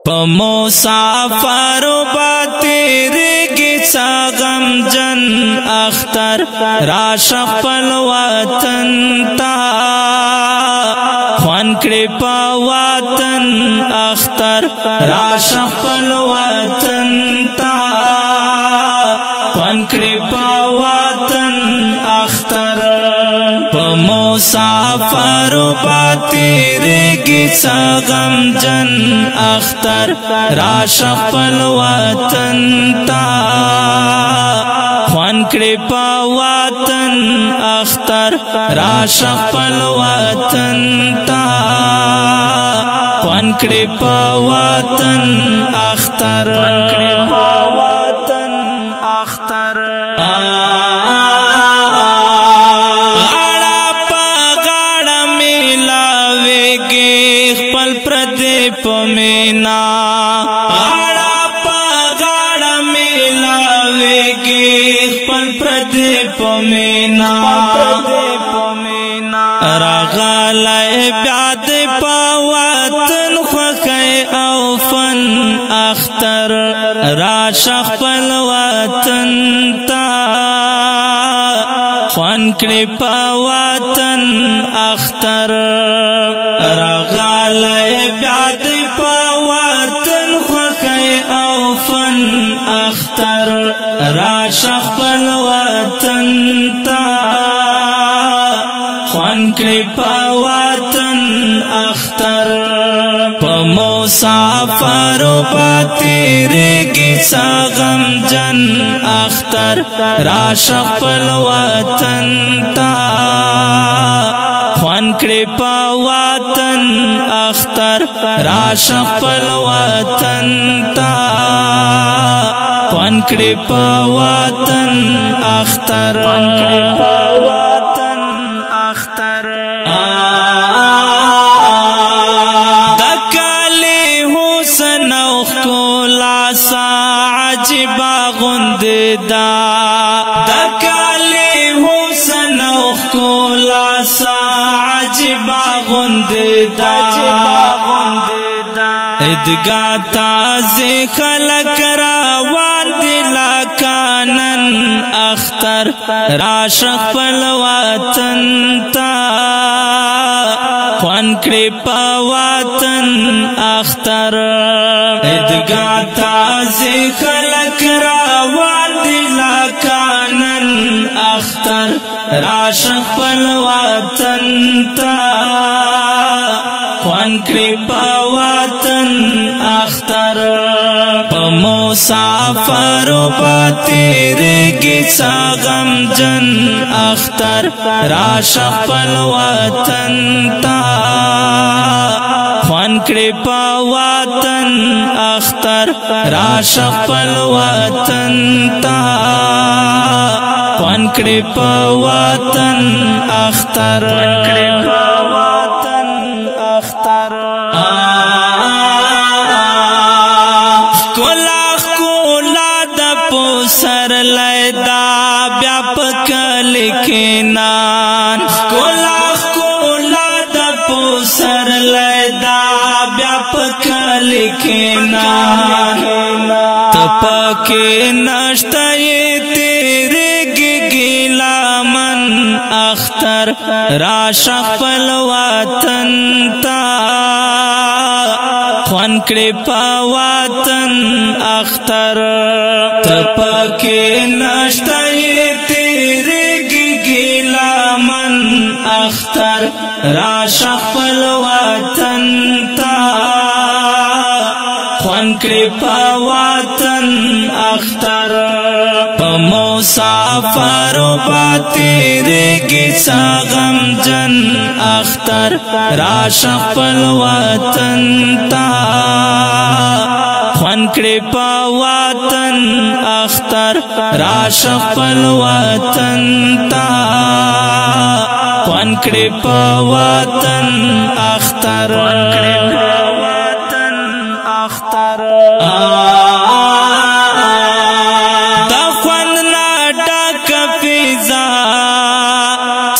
मुसाफर बातेरेगी सागम जन अख्तर राशक पल वतन ता ख्वान कृपा वतन अख्तर राशक पल वतन ता ख्वान कृपा वतन अख्तर मुसाफर बातेरेगी सागम जन अख्तर राशक पल वतन ता ख्वान कृपा वतन अख्तर राशक पल वतन ता ख्वान कृपा वतन अख्तर पमेना आड़ा पगाड़ा मिलावेगे पल प्रदीप मेना रगालय ब्याद पावतन ख्वकै औफन अख्तर राशक पल वतन ता ख्वान कृपा वतन अख्तर रगालय ब्याद पावतन ख्वकै औफन अख्तर राशक पल वतन ता ख्वान कृपा वतन अख्तर मुसाफर बातेरेगी सागम जन अख्तर राशक पल वतन ता ख्वान कृपा वतन अख्तर राशक पल वतन ता ख्वान कृपा वतन अख्तर अजिबा गुंददा दकाले हुसन कोला सा अजिबा गुंददा इदगा ताज़े खलक रावान दिला कानन अख्तर राशक पल वतन ता ख्वान कृपा वतन अख्तर इदगा ताज़े खलक रावान दिला कानन अख्तर राशक पल वतन ता ख्वान कृपा वतन अख्तर मुसाफर बातेरेगी सागम जन अख्तर राशक पल वतन ता ख्वान कृपा वतन अख्तर राशक पल वतन ता ख्वान कृपा वतन अख्तर सर लैदा व्यापक लिखनान कोला दपो सर लैदा व्यापक लिखनान तपके नष्टये तेरे गिला मन अख्तर राशक पल वतन ता ख्वान कृपा वतन अख्तर तपके नष्टये तेरे गिला मन अख्तर राशक पल वतन ता ख्वान कृपा वतन अख्तर मुसाफर बातेरेगी सागम जन अख्तर राशक पल वतन ता ख्वान कृपा वतन अख्तर राशक पल वतन ता ख्वान कृपा वतन अख्तर दख्वन नाटक फिजा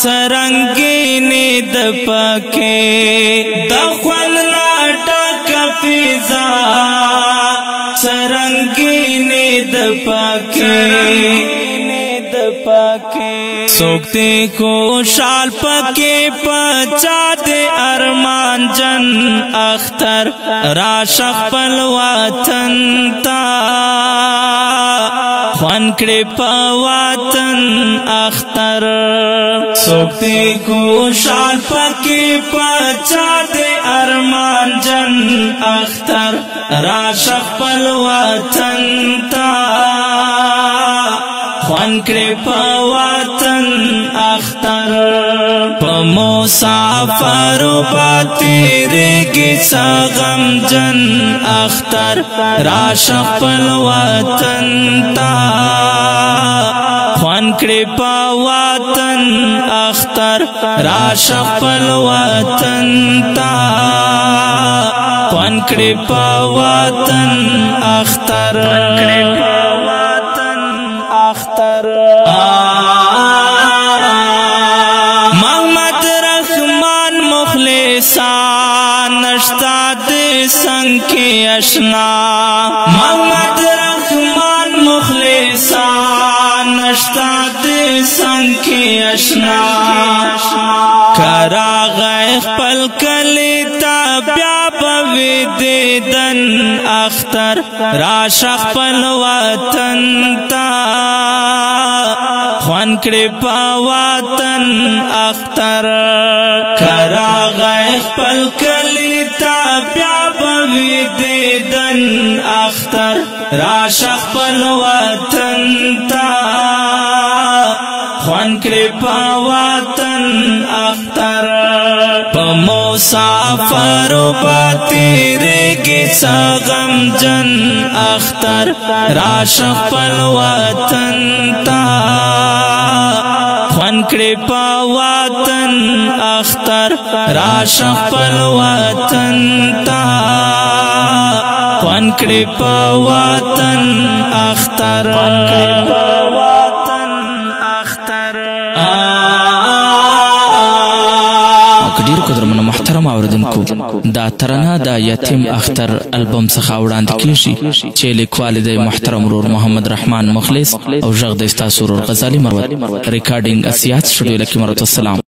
सरंगीनी दपके दख्वन नाटक फिजा سوکتے کو شال پکے پچا دے ارمان جن اختر راشق پل وطن تا خوان کڑے پا وطن اختر سوکتے کو شال پکے پچا دے ارمان جن اختر راشق پل وطن تا خوان کڑے پا وطن اختر پا مسافر با تیرے گی سغم جن اختر راشق پل وطن تا خوان کڑے پا وطن اختر راشق پل وطن تا خوان کڑے پا وطن اختر محمد رحمان مخلصان نشتا دے سنگ کے اشنا محمد رحمان مخلصان نشتا دے سنگ کے اشنا کرا غی خپل کلیتا بیا بوی دیدن اختر راشق پل وطن تا خوان کڑے پا وطن اختر کرا غی خپل کلیتا بیا بوی دیدن اختر راشق پل وطن تا خوان کڑے پا وطن اختر پا مسافر با تیرے گی سغم جن اختر راشق پل وطن تا خوان کڑے پا وطن اختر راشق پل وطن تا خوان کڑے پا وطن اختر ډیر قدرمن محترم اوریدونکو دا ترانه د یتیم اختر البم څخه وړاندې کیږي چې لیکوال دی محترم ورور محمد رحمان مخلص او غږ د استاد سرور غزالی مروت ریکارډینګ اسیات سټوډیو لکه مرات السلام